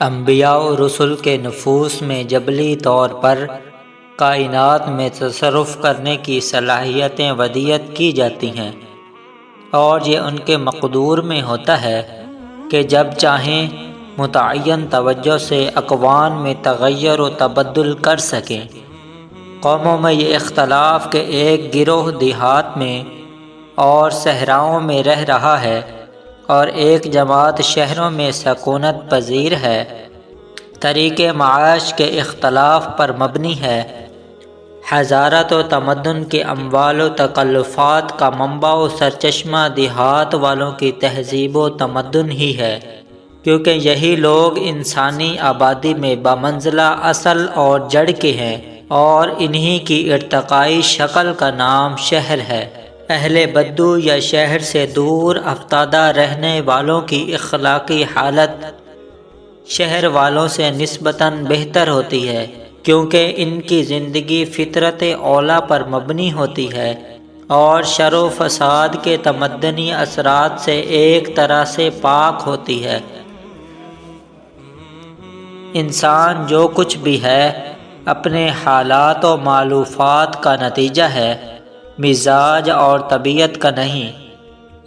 انبیاء و رسل کے نفوس میں جبلی طور پر کائنات میں تصرف کرنے کی صلاحیتیں ودیعت کی جاتی ہیں، اور یہ ان کے مقدور میں ہوتا ہے کہ جب چاہیں متعین توجہ سے اکوان میں تغیر و تبدل کر سکیں۔ قوموں میں یہ اختلاف کہ ایک گروہ دیہات میں اور صحراؤں میں رہ رہا ہے اور ایک جماعت شہروں میں سکونت پذیر ہے، طریق معاش کے اختلاف پر مبنی ہے۔ حضارت و تمدن کے اموال و تکلفات کا منبع و سرچشمہ دیہات والوں کی تہذیب و تمدن ہی ہے، کیونکہ یہی لوگ انسانی آبادی میں بمنزلہ اصل اور جڑ کے ہیں، اور انہی کی ارتقائی شکل کا نام شہر ہے۔ اہل بدو یا شہر سے دور افتادہ رہنے والوں کی اخلاقی حالت شہر والوں سے نسبتاً بہتر ہوتی ہے، کیونکہ ان کی زندگی فطرت اولیٰ پر مبنی ہوتی ہے اور شر و فساد کے تمدنی اثرات سے ایک طرح سے پاک ہوتی ہے۔ انسان جو کچھ بھی ہے اپنے حالات و مألوفات کا نتیجہ ہے، مزاج اور طبیعت کا نہیں،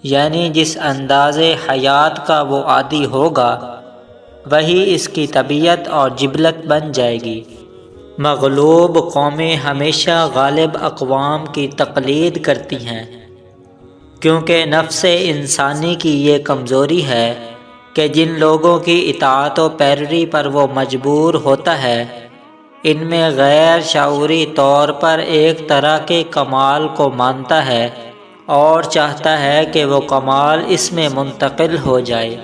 یعنی جس انداز حیات کا وہ عادی ہوگا وہی اس کی طبیعت اور جبلت بن جائے گی۔ مغلوب قومیں ہمیشہ غالب اقوام کی تقلید کرتی ہیں، کیونکہ نفس انسانی کی یہ کمزوری ہے کہ جن لوگوں کی اطاعت و پیروی پر وہ مجبور ہوتا ہے، ان میں غیر شعوری طور پر ایک طرح کے کمال کو مانتا ہے اور چاہتا ہے کہ وہ کمال اس میں منتقل ہو جائے۔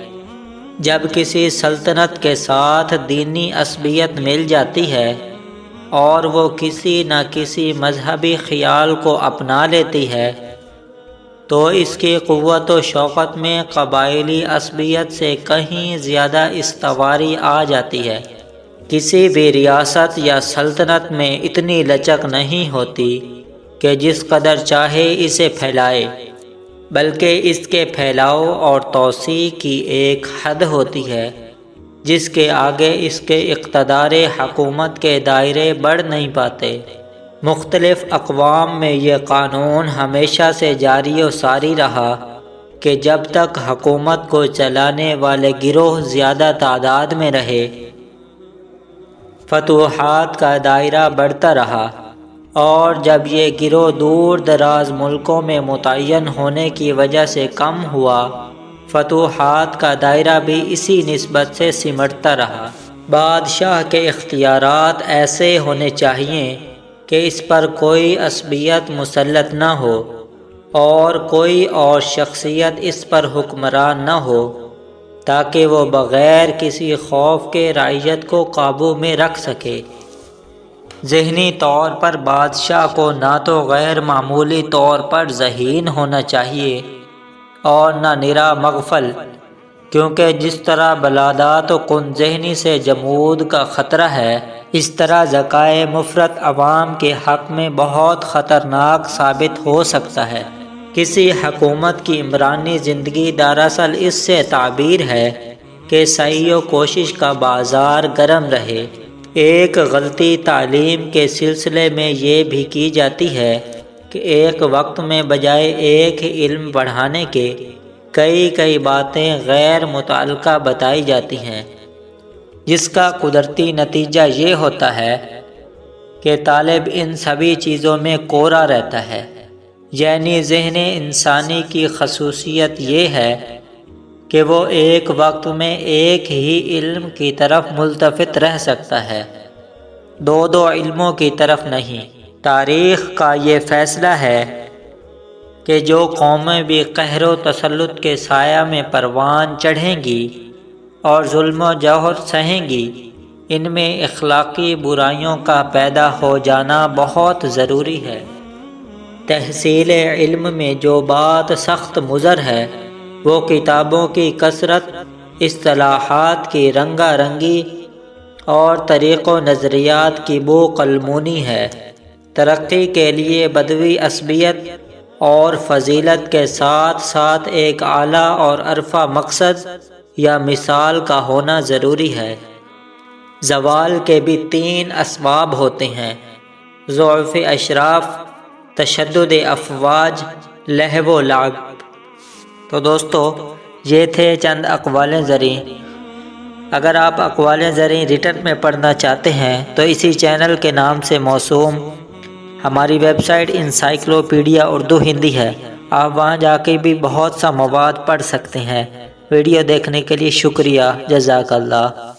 جب کسی سلطنت کے ساتھ دینی عصبیت مل جاتی ہے اور وہ کسی نہ کسی مذہبی خیال کو اپنا لیتی ہے، تو اس کی قوت و شوکت میں قبائلی عصبیت سے کہیں زیادہ استواری آ جاتی ہے۔ کسی بھی ریاست یا سلطنت میں اتنی لچک نہیں ہوتی کہ جس قدر چاہے اسے پھیلائے، بلکہ اس کے پھیلاؤ اور توسیع کی ایک حد ہوتی ہے جس کے آگے اس کے اقتدار حکومت کے دائرے بڑھ نہیں پاتے۔ مختلف اقوام میں یہ قانون ہمیشہ سے جاری و ساری رہا کہ جب تک حکومت کو چلانے والے گروہ زیادہ تعداد میں رہے، فتوحات کا دائرہ بڑھتا رہا، اور جب یہ گروہ دور دراز ملکوں میں متعین ہونے کی وجہ سے کم ہوا، فتوحات کا دائرہ بھی اسی نسبت سے سمٹتا رہا۔ بادشاہ کے اختیارات ایسے ہونے چاہیے کہ اس پر کوئی عصبیت مسلط نہ ہو اور کوئی اور شخصیت اس پر حکمران نہ ہو، تاکہ وہ بغیر کسی خوف کے رعیت کو قابو میں رکھ سکے۔ ذہنی طور پر بادشاہ کو نہ تو غیر معمولی طور پر ذہین ہونا چاہیے اور نہ نرا مغفل، کیونکہ جس طرح بلادات و کن ذہنی سے جمود کا خطرہ ہے، اس طرح ذکائے مفرط عوام کے حق میں بہت خطرناک ثابت ہو سکتا ہے۔ کسی حکومت کی عمرانی زندگی دراصل اس سے تعبیر ہے کہ سعی و کوشش کا بازار گرم رہے۔ ایک غلطی تعلیم کے سلسلے میں یہ بھی کی جاتی ہے کہ ایک وقت میں بجائے ایک ہی علم پڑھانے کے کئی باتیں غیر متعلقہ بتائی جاتی ہیں، جس کا قدرتی نتیجہ یہ ہوتا ہے کہ طالب ان سبھی چیزوں میں کورا رہتا ہے۔ یعنی ذہن انسانی کی خصوصیت یہ ہے کہ وہ ایک وقت میں ایک ہی علم کی طرف ملتفت رہ سکتا ہے، دو علموں کی طرف نہیں۔ تاریخ کا یہ فیصلہ ہے کہ جو قومیں بھی قہر و تسلط کے سایہ میں پروان چڑھیں گی اور ظلم و جور سہیں گی، ان میں اخلاقی برائیوں کا پیدا ہو جانا بہت ضروری ہے۔ تحصیل علم میں جو بات سخت مضر ہے وہ کتابوں کی کثرت، اصطلاحات کی رنگا رنگی اور طریق و نظریات کی بو قلمونی ہے۔ ترقی کے لیے بدوی عصبیت اور فضیلت کے ساتھ ساتھ ایک اعلیٰ اور عرفہ مقصد یا مثال کا ہونا ضروری ہے۔ زوال کے بھی 3 اسباب ہوتے ہیں: ضعف اشراف، تشدد افواج، لہو و لعب۔ تو دوستو یہ تھے چند اقوال زریں۔ اگر آپ اقوال زریں ریٹن میں پڑھنا چاہتے ہیں تو اسی چینل کے نام سے موسوم ہماری website encyclopedia Urdu Hindi ہے، آپ وہاں جا کے بھی بہت سا مواد پڑھ سکتے ہیں۔ ویڈیو دیکھنے کے لیے شکریہ، جزاک اللہ۔